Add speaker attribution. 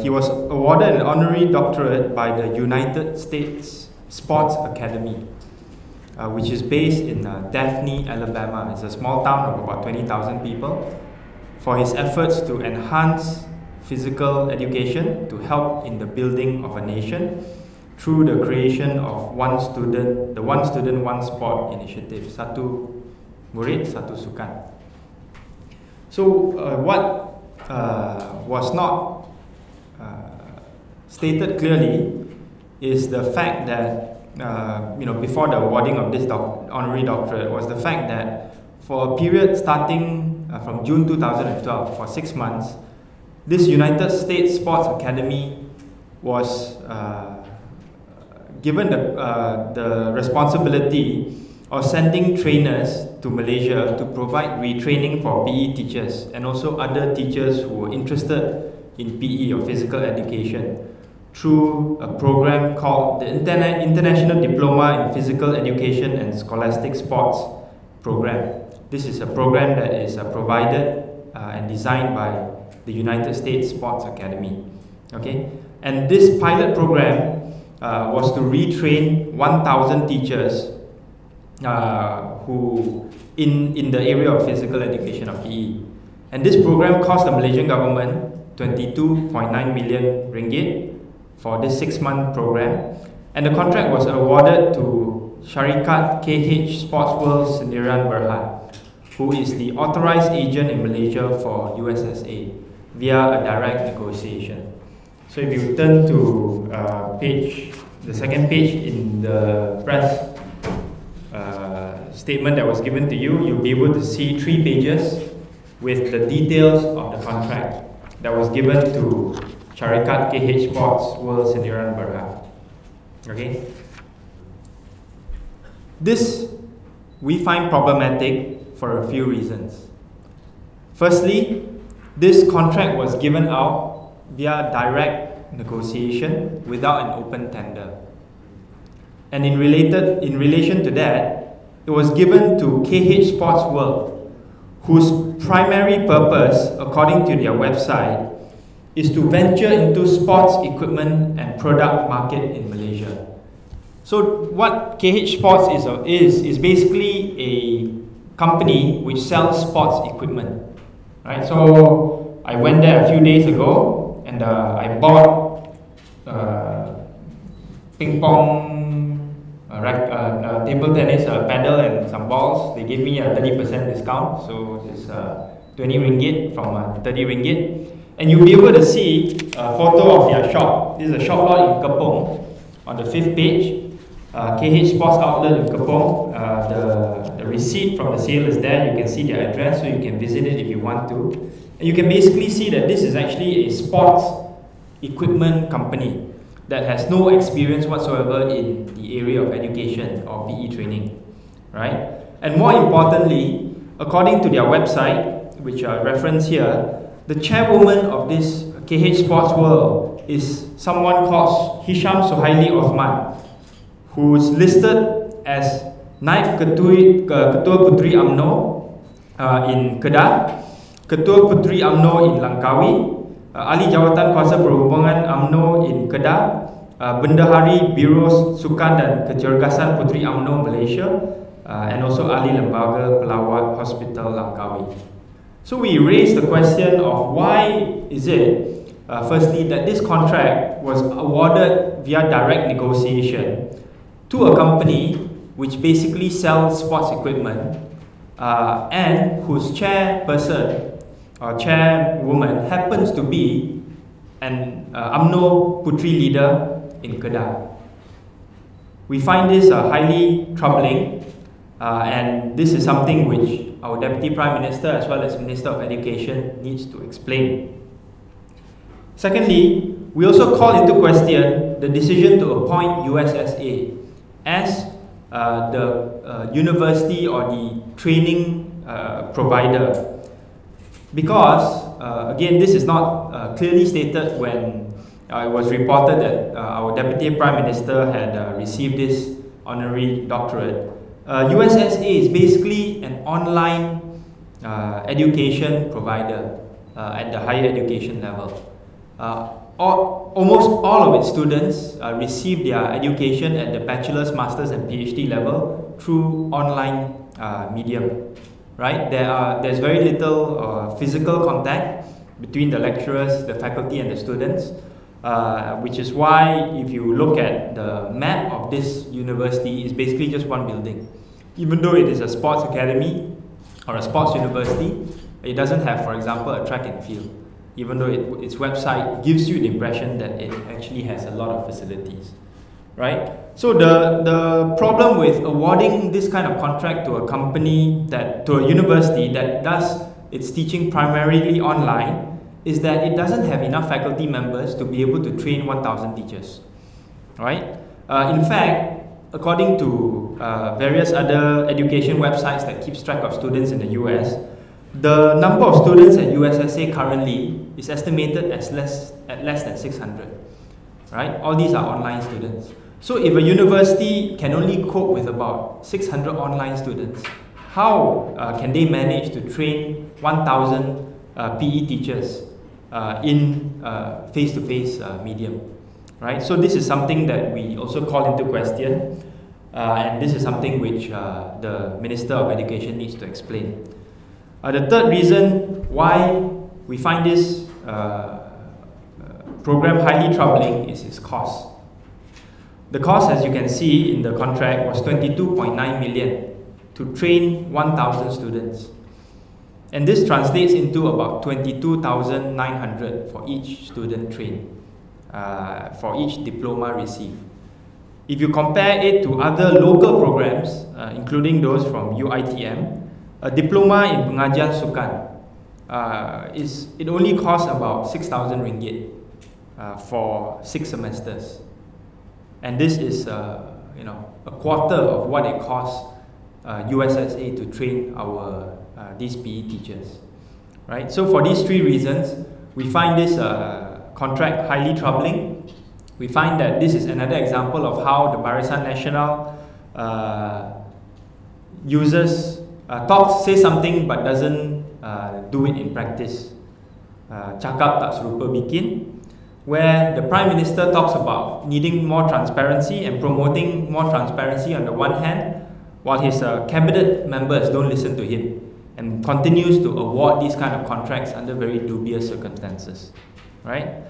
Speaker 1: He was awarded an honorary doctorate by the United States Sports Academy, which is based in Daphne, Alabama. It's a small town of about 20,000 people, for his efforts to enhance physical education to help in the building of a nation through the creation of One Student, One Sport initiative. Satu murid, satu sukan. So what was not stated clearly is the fact that before the awarding of this honorary doctorate, was the fact that for a period starting from June 2012, for 6 months, this United States Sports Academy was given the responsibility of sending trainers to Malaysia to provide retraining for PE teachers and also other teachers who were interested in PE or physical education through a program called the International Diploma in Physical Education and Scholastic Sports program. This is a program that is provided and designed by the United States Sports Academy. Okay, and this pilot program was to retrain 1,000 teachers who in the area of physical education of PE. And this program cost the Malaysian government 22.9 million ringgit for this 6-month program, and the contract was awarded to Syarikat KH Sports World Sendirian Berhad, who is the authorized agent in Malaysia for USSA via a direct negotiation. So if you turn to the second page in the press statement that was given to you, you'll be able to see 3 pages with the details of the contract that was given to Syarikat KH Sports World Sendirian Berhad. Okay? This we find problematic for a few reasons. Firstly, this contract was given out via direct negotiation without an open tender. And in relation to that, it was given to KH Sports World, whose primary purpose, according to their website, is to venture into sports equipment and product market in Malaysia. So what KH Sports is basically a company which sells sports equipment. Right? So I went there a few days ago and I bought ping pong, table tennis paddle and some balls. They gave me a 30% discount, so it's 20 ringgit from 30 ringgit. And you'll be able to see a photo of their shop. This is a shop lot in Kepong on the 5th page. KH Sports Outlet in Kepong. The receipt from the sale is there. You can see their address, so you can visit it if you want to. And you can basically see that this is actually a sports equipment company that has no experience whatsoever in the area of education or PE training, right? And more importantly, according to their website, which I reference here, the chairwoman of this KH Sports World is someone called Hisyam Salleh, who is listed as Naib Ketua Puteri Umno in Kedah, Ketua Puteri Umno in Langkawi, Ahli Jawatan Kuasa Perhubungan UMNO in Kedah, Bendahari Biro Sukan dan Kecergasan Puteri UMNO Malaysia, and also Ahli Lembaga Pelawat Hospital Langkawi. So we raised the question of why is it, firstly, that this contract was awarded via direct negotiation to a company which basically sells sports equipment and whose chairperson or chairwoman happens to be an UMNO Puteri leader in Kedah. We find this highly troubling, and this is something which our Deputy Prime Minister as well as Minister of Education needs to explain. Secondly, we also call into question the decision to appoint USSA as the university or the training provider, because again, this is not clearly stated when it was reported that our Deputy Prime Minister had received this honorary doctorate. USSA is basically an online education provider at the higher education level. almost all of its students receive their education at the bachelor's, master's and PhD level through online medium, right? There's very little physical contact between the lecturers, the faculty and the students, which is why if you look at the map of this university, it's basically just one building. Even though it is a sports academy or a sports university, it doesn't have, for example, a track and field, even though its website gives you the impression that it actually has a lot of facilities, right? So the problem with awarding this kind of contract to a company, to a university that does its teaching primarily online, is that it doesn't have enough faculty members to be able to train 1,000 teachers, right? In fact, according to various other education websites that keeps track of students in the US, the number of students at USSA currently is estimated at less than 600, right? All these are online students. So if a university can only cope with about 600 online students, how can they manage to train 1,000 PE teachers in face-to-face medium, right? So this is something that we also call into question, and this is something which the Minister of Education needs to explain. The third reason why we find this program highly troubling is its cost. The cost, as you can see in the contract, was 22.9 million to train 1,000 students. And this translates into about 22,900 for each student trained, for each diploma received. If you compare it to other local programs, including those from UITM, a diploma in pengajian sukan, it only costs about 6,000 ringgit for 6 semesters. And this is a quarter of what it costs USSA to train these PE teachers, right? So for these 3 reasons, we find this contract highly troubling. We find that this is another example of how the Barisan Nasional says something but doesn't do it in practice. Cakap tak serupa bikin, where the Prime Minister talks about needing more transparency and promoting more transparency on the one hand, while his cabinet members don't listen to him and continues to award these kind of contracts under very dubious circumstances, right?